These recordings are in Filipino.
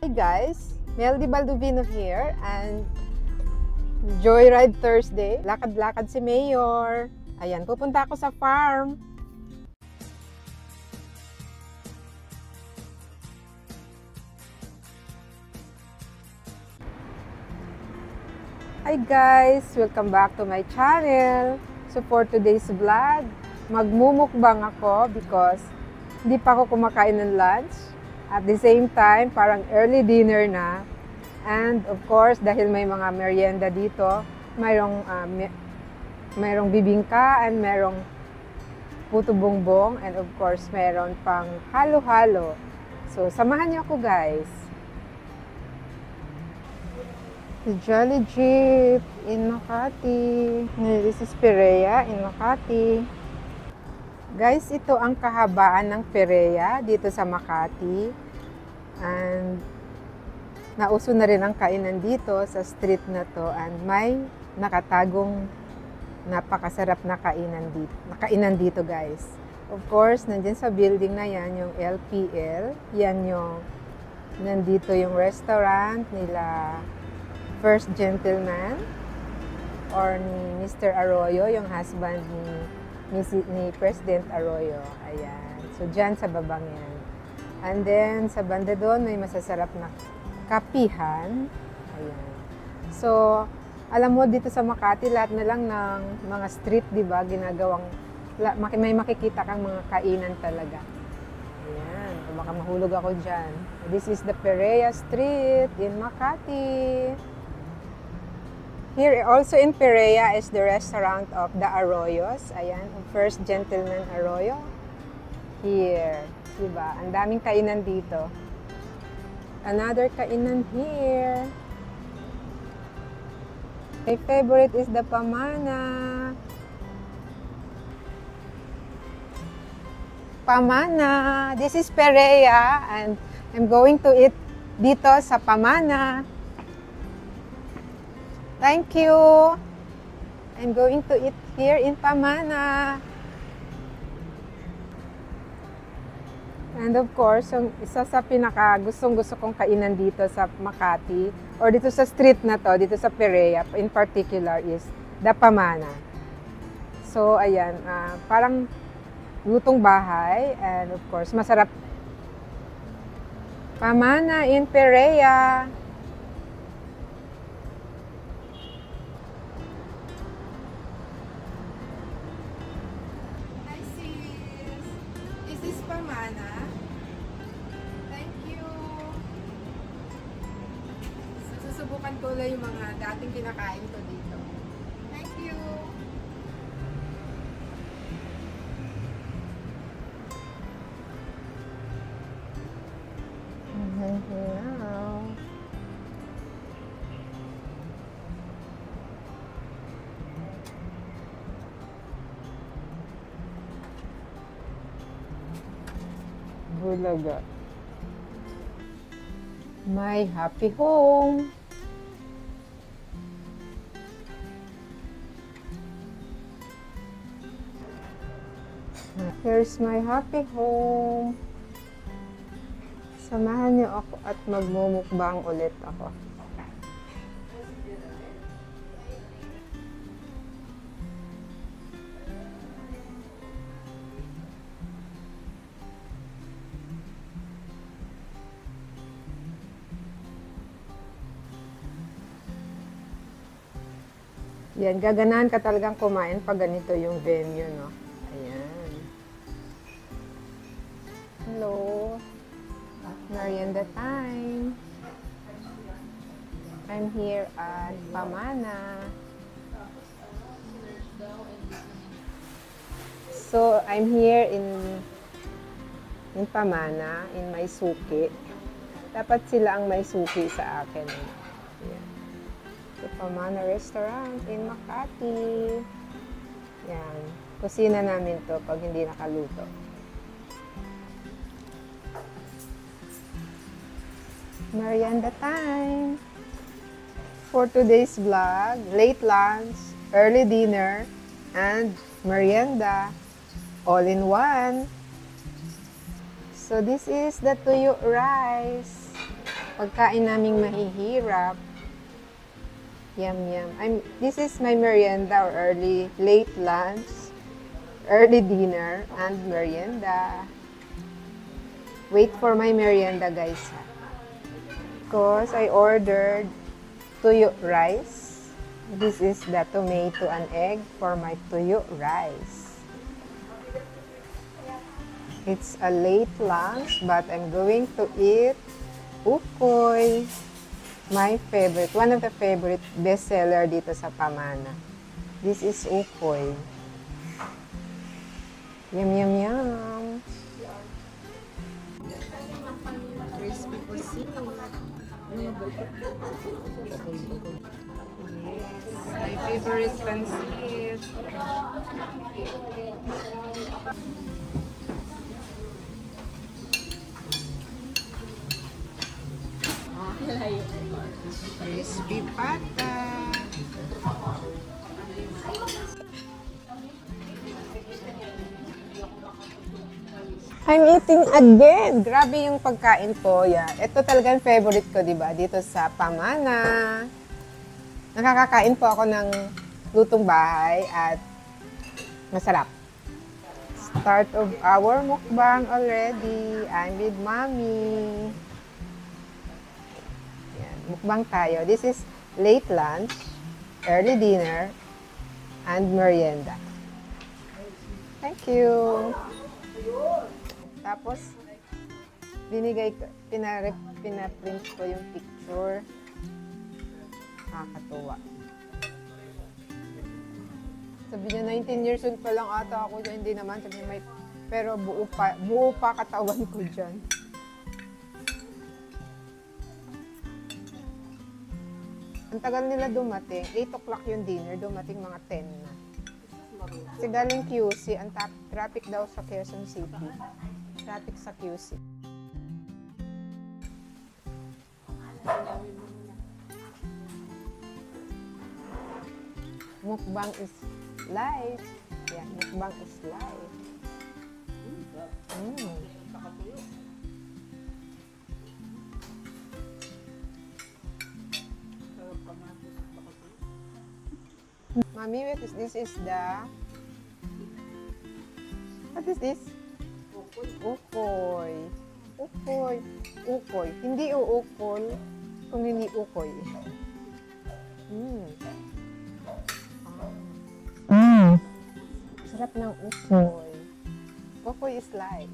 Hey guys, Meldy Baldovino here and Joyride Thursday. Lakad-lakad si Mayor. Ayan, pupunta ako sa farm. Hi guys, welcome back to my channel. So for today's vlog, magmumukbang ako because hindi pa ako kumakain ng lunch. At the same time, parang early dinner na. And of course, dahil may mga merienda dito, mayroong bibingka and mayroong puto bongbong and of course, mayroon pang halo-halo. So, samahan niyo ako guys. The Jolly Jeep in Makati. This is Perea in Makati. Guys, ito ang kahabaan ng Perea dito sa Makati. And nauso na rin ang kainan dito sa street na to. And may nakatagong napakasarap na kainan dito guys. Of course, nandyan sa building na yan, yung LPL. Yan yung, nandito yung restaurant nila First Gentleman or ni Mr. Arroyo, yung husband ni President Arroyo. Ayan. So, dyan sa babang yan. And then, sa banda doon, may masasarap na kapihan. Ayan. So, alam mo, dito sa Makati, lahat na lang ng mga street, di ba, ginagawang, may makikita kang mga kainan talaga. Ayan. O baka mahulog ako dyan. This is the Perea Street in Makati. Here also in Perea is the restaurant of the Arroyos. Ayan, First Gentleman Arroyo. Here, diba? Ang daming kainan dito. Another kainan here. My favorite is the Pamana. Pamana. This is Perea and I'm going to eat dito sa Pamana. Thank you. I'm going to eat here in Pamana. And of course, yung isa sa pinaka gustong-gusto kong kainan dito sa Makati or dito sa street na to, dito sa Perea in particular is the Pamana. So, ayan, parang lutong bahay and of course, masarap. Pamana in Perea. Pamana. Thank you. So, susubukan ko lang yung mga dating kinakain ko dito. Thank you. Now. Bulaga. My happy home. Here's my happy home. Samahan niyo ako at magmumukbang ulit ako. Yan, gaganahan ka talagang kumain pag ganito yung venue, no? Ayan. Hello. Merienda time. I'm here at Pamana. So, I'm here in Pamana, in may suki. Dapat sila ang may suki sa akin. Ayan. The Pamana Restaurant in Makati. Yan. Kusina namin to pag hindi nakaluto. Merienda time. For today's vlog, late lunch, early dinner, and merienda all in one. So this is the tuyo rice. Pagkain naming mahihirap. Yum, yum. This is my merienda or late lunch, early dinner, and merienda. Wait for my merienda, guys. Because I ordered tuyo rice. This is the tomato and egg for my tuyo rice. It's a late lunch, but I'm going to eat ukoy. My favorite, one of the favorite bestseller dito sa Pamana. This is ukoy. Yum, yum, yum. Crispy pusit. Yes, my favorite pancit. Crispy pata. I'm eating again. Grabe yung pagkain ko. Yeah. Ito talagang favorite ko, di ba? Dito sa Pamana. Nakakakain po ako ng lutong bahay at masarap. Start of our mukbang already. I'm with Mommy. Yan. Mukbang tayo. This is late lunch, early dinner, and merienda. Thank you. Tapos, pinaprint ko yung picture. Nakakatuwa. Sabi niya, 19 years old pa lang ata ako dyan. Hindi naman. Sabi niya, pero buo pa katawan ko dyan. Ang tagal nila dumating. 8 o'clock yung dinner. Dumating mga 10 na. Kasi galing QC. Ang traffic daw sa Quezon City. Traffic sa QC. Mukbang is life. Yeah, mukbang is life. Mommy, this is the... What is this? Ukoy. Ukoy. Ukoy. Hindi uukol kung hindi ukoy. Sarap ng ukoy. Ukoy is life.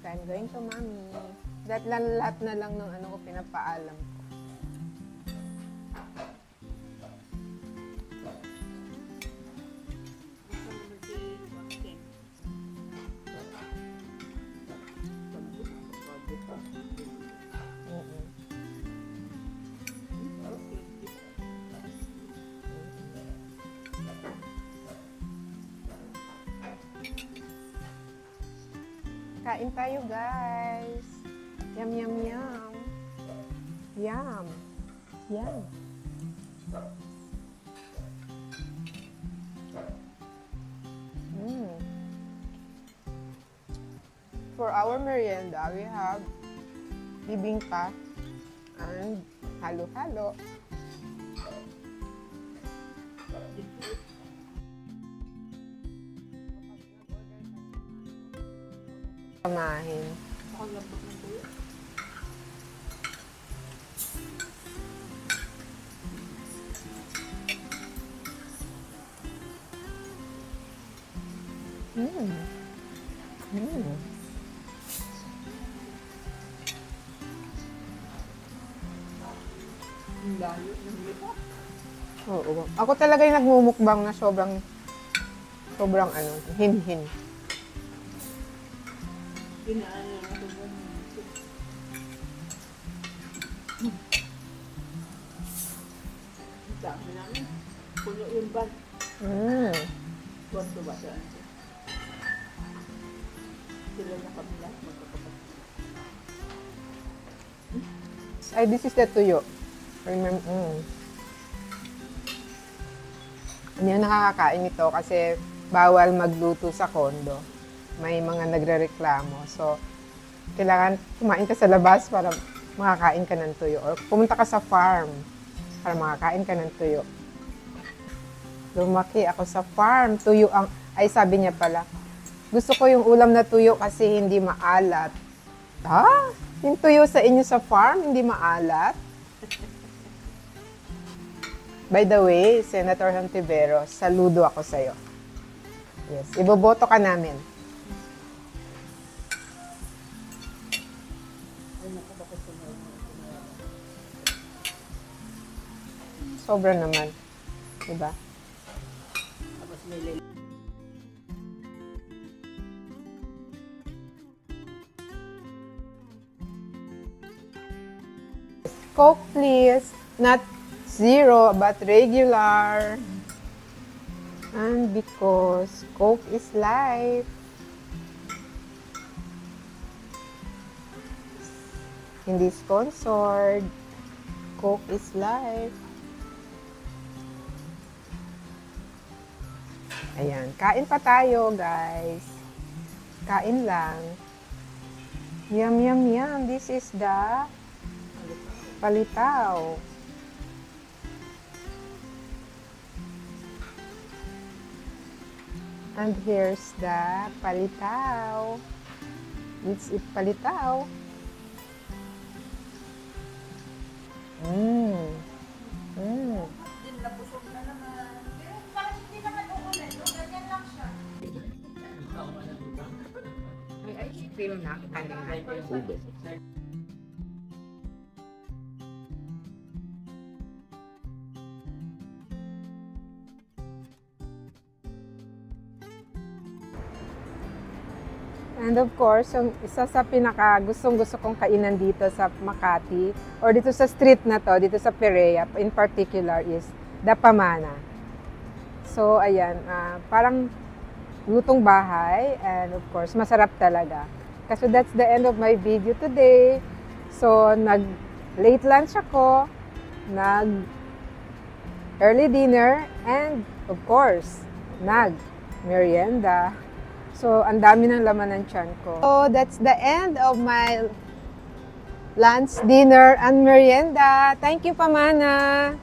I'm going to Mommy. Lahat na lang ng ano ko pinapaalam ko. Kain tayo, guys. Yum, yum, yum. Yum. Yum. For our merienda, we have bibingka and halo-halo. Samahin. Oo. Ako talaga yung nagmumukbang na sobrang ano, hin-hin. Dami namin. Puno yung bag. Buwan ko ba saan? Sila na kami lahat magkakapatid. Ay, this is the tuyo. Remember, Hindi ako nakakakain nito kasi bawal magluto sa kondo. May mga nagrereklamo. So, kailangan kumain ka sa labas para makakain ka ng tuyo. Or pumunta ka sa farm para makakain ka ng tuyo. Lumaki ako sa farm. Tuyo ang, ay sabi niya pala, gusto ko yung ulam na tuyo kasi hindi maalat. Ha? Yung tuyo sa inyo sa farm, hindi maalat? By the way, Senator Hontiveros, saludo ako sa'yo. Yes, iboboto ka namin. Sobra naman. Diba? Tapos nilil. Coke, please. Not zero, but regular. And because Coke is life. Hindi sponsored. Coke is life. Ayan. Kain pa tayo, guys. Kain lang. Yum, yum, yum. This is the palitaw. And here's the palitaw. It's it palitaw. Mmm. Mmm. Din nabusog na naman. Pero parang hindi naman uulan, no? Ganyan lang siya. May ice cream na kanina. And of course, yung isa sa pinaka gustong-gusto kong kainan dito sa Makati or dito sa street na to, dito sa Perea in particular is the Pamana. So ayan, parang lutong bahay and of course masarap talaga. Kasi that's the end of my video today. So nag-late lunch ako, nag-early dinner and of course, nag-merienda. So, ang dami ng laman ng tiyan ko. So, that's the end of my lunch, dinner, and merienda. Thank you, Pamana!